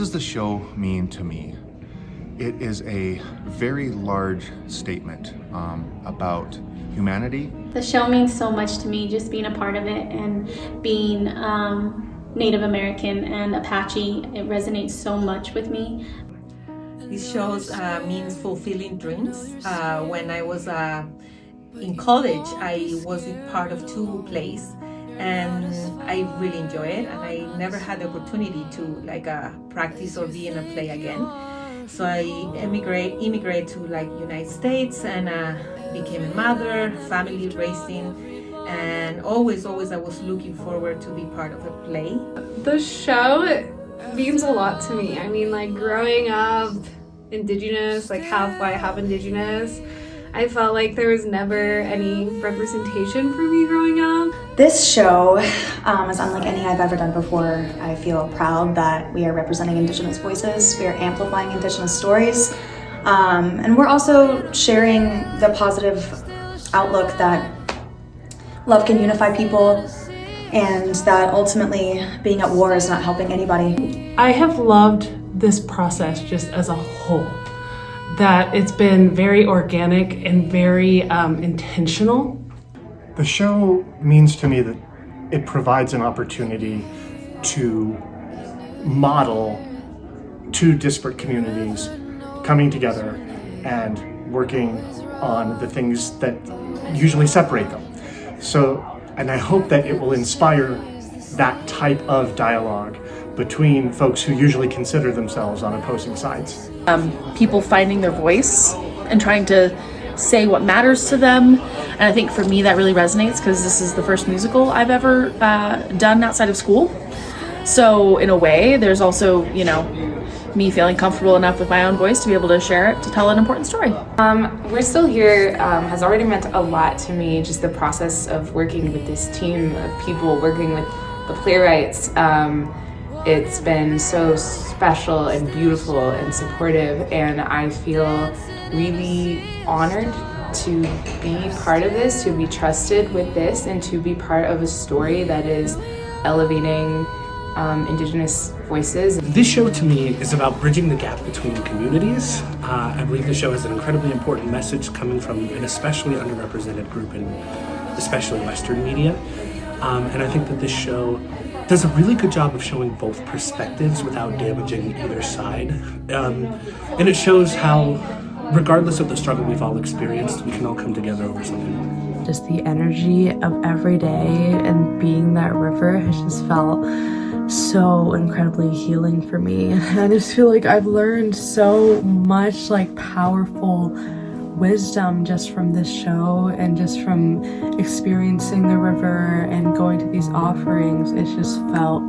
does the show mean to me? It is a very large statement about humanity. The show means so much to me, just being a part of it and being Native American and Apache. It resonates so much with me. These shows means fulfilling dreams. When I was in college, I was in part of 2 plays, and I really enjoy it. And I never had the opportunity to practice or be in a play again. So I immigrate to United States and became a mother, family raising, and always I was looking forward to be part of a play. The show means a lot to me. I mean, growing up Indigenous, half white, half Indigenous, I felt like there was never any representation for me growing up. This show is unlike any I've ever done before. I feel proud that we are representing Indigenous voices, we are amplifying Indigenous stories, and we're also sharing the positive outlook that love can unify people and that ultimately being at war is not helping anybody. I have loved this process just as a whole, that it's been very organic and very intentional. The show means to me that it provides an opportunity to model 2 disparate communities coming together and working on the things that usually separate them. And I hope that it will inspire that type of dialogue between folks who usually consider themselves on opposing sides. People finding their voice and trying to say what matters to them. And I think for me that really resonates because this is the first musical I've ever done outside of school. So in a way, there's also, me feeling comfortable enough with my own voice to be able to share it, to tell an important story. We're Still Here has already meant a lot to me, just the process of working with this team of people, working with the playwrights. It's been so special and beautiful and supportive, and I feel really honored to be part of this, to be trusted with this, and to be part of a story that is elevating Indigenous voices. This show to me is about bridging the gap between communities. I believe the show has an incredibly important message coming from an especially underrepresented group in especially Western media. And I think that this show does a really good job of showing both perspectives without damaging either side. And it shows how, regardless of the struggle we've all experienced, we can all come together over something. Just the energy of every day and being that river has just felt so incredibly healing for me. And I just feel like I've learned so much powerful wisdom just from this show and just from experiencing the river and going to these offerings. It's just felt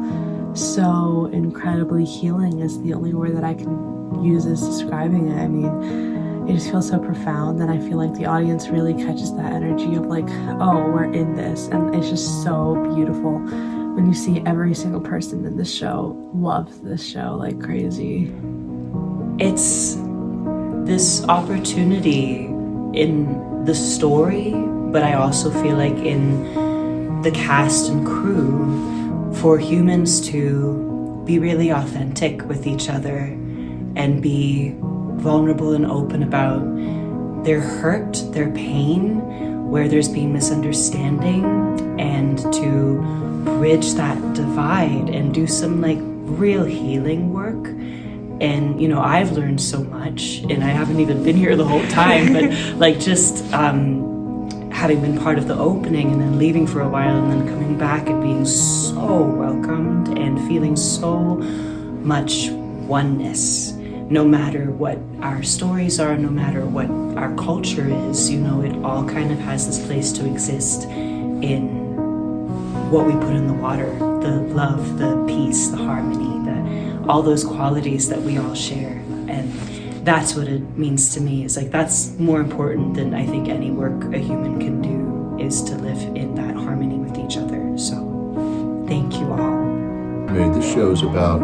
so incredibly healing is the only word that I can use as describing it. I mean, it just feels so profound, and I feel like the audience really catches that energy of oh, we're in this, and it's just so beautiful when you see every single person in this show loves this show like crazy. It's this opportunity in the story, but I also feel like in the cast and crew for humans to be really authentic with each other and be vulnerable and open about their hurt, their pain, where there's been misunderstanding, and to bridge that divide and do some real healing work. And I've learned so much, and I haven't even been here the whole time, but just having been part of the opening and then leaving for a while and then coming back and being so welcomed and feeling so much oneness, no matter what our stories are, no matter what our culture is, it all kind of has this place to exist in what we put in the water, the love, the peace, the harmony, all those qualities that we all share. And that's what it means to me, is that's more important than I think any work a human can do, is to live in that harmony with each other. So thank you all. I mean, this show is about,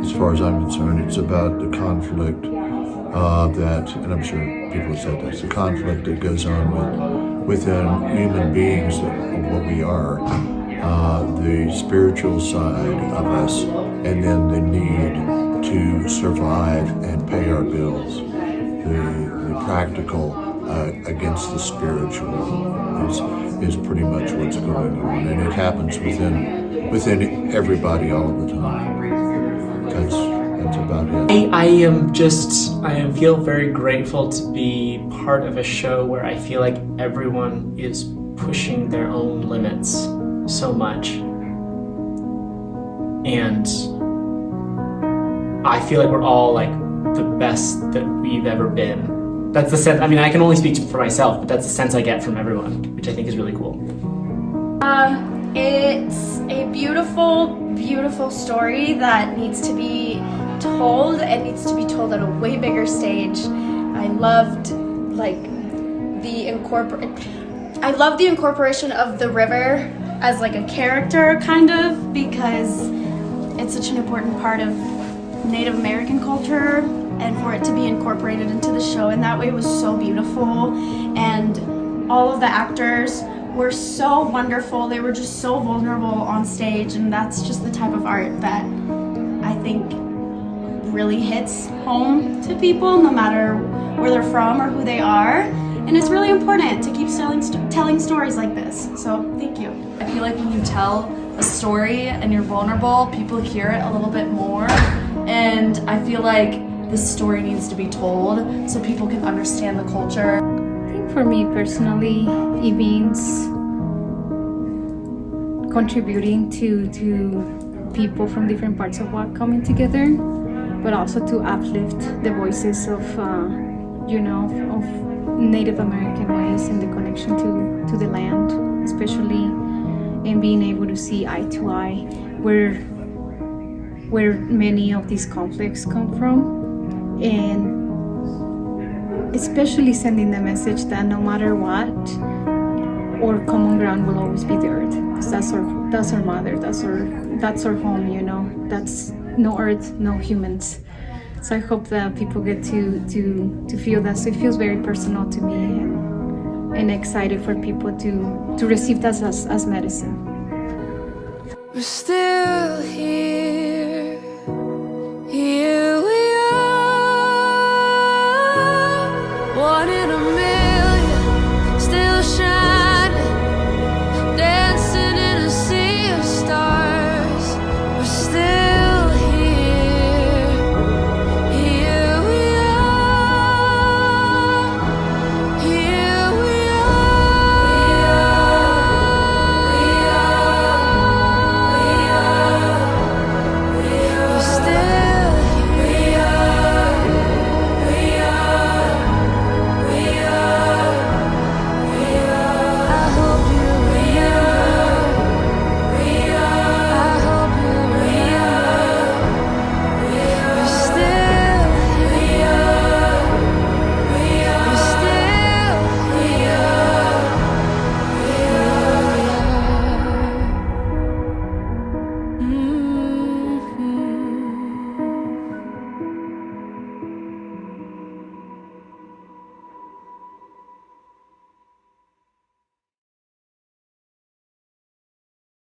as far as I'm concerned, it's about the conflict and I'm sure people have said this, the conflict that goes on within human beings of what we are. The spiritual side of us, and then the need to survive and pay our bills. The practical against the spiritual is pretty much what's going on, and it happens within everybody all the time. That's about it. I feel very grateful to be part of a show where I feel like everyone is pushing their own limits so much. And I feel like we're all like the best that we've ever been. That's the sense, I mean, I can only speak for myself, but that's the sense I get from everyone, which I think is really cool. It's a beautiful, beautiful story that needs to be told. It needs to be told at a way bigger stage. I loved the incorporation of the river as like a character, kind of, because it's such an important part of Native American culture, and for it to be incorporated into the show in that way was so beautiful. And all of the actors were so wonderful. They were just so vulnerable on stage, and that's just the type of art that I think really hits home to people, no matter where they're from or who they are. And it's really important to keep telling stories like this. So thank you. I feel like when you tell a story and you're vulnerable, people hear it a little bit more. And I feel like this story needs to be told so people can understand the culture. I think for me personally, it means contributing to people from different parts of WAC coming together, but also to uplift the voices of Native American ways and the connection to the land, especially in being able to see eye to eye where many of these conflicts come from, and especially sending the message that no matter what, our common ground will always be the earth, because that's our mother, that's our home, that's no earth, no humans. So I hope that people get to feel that. So it feels very personal to me, and excited for people to receive that as medicine. We're still here, here we are, one in a million, still shining, dancing in a sea of stars. We're still here, here we are, here we are.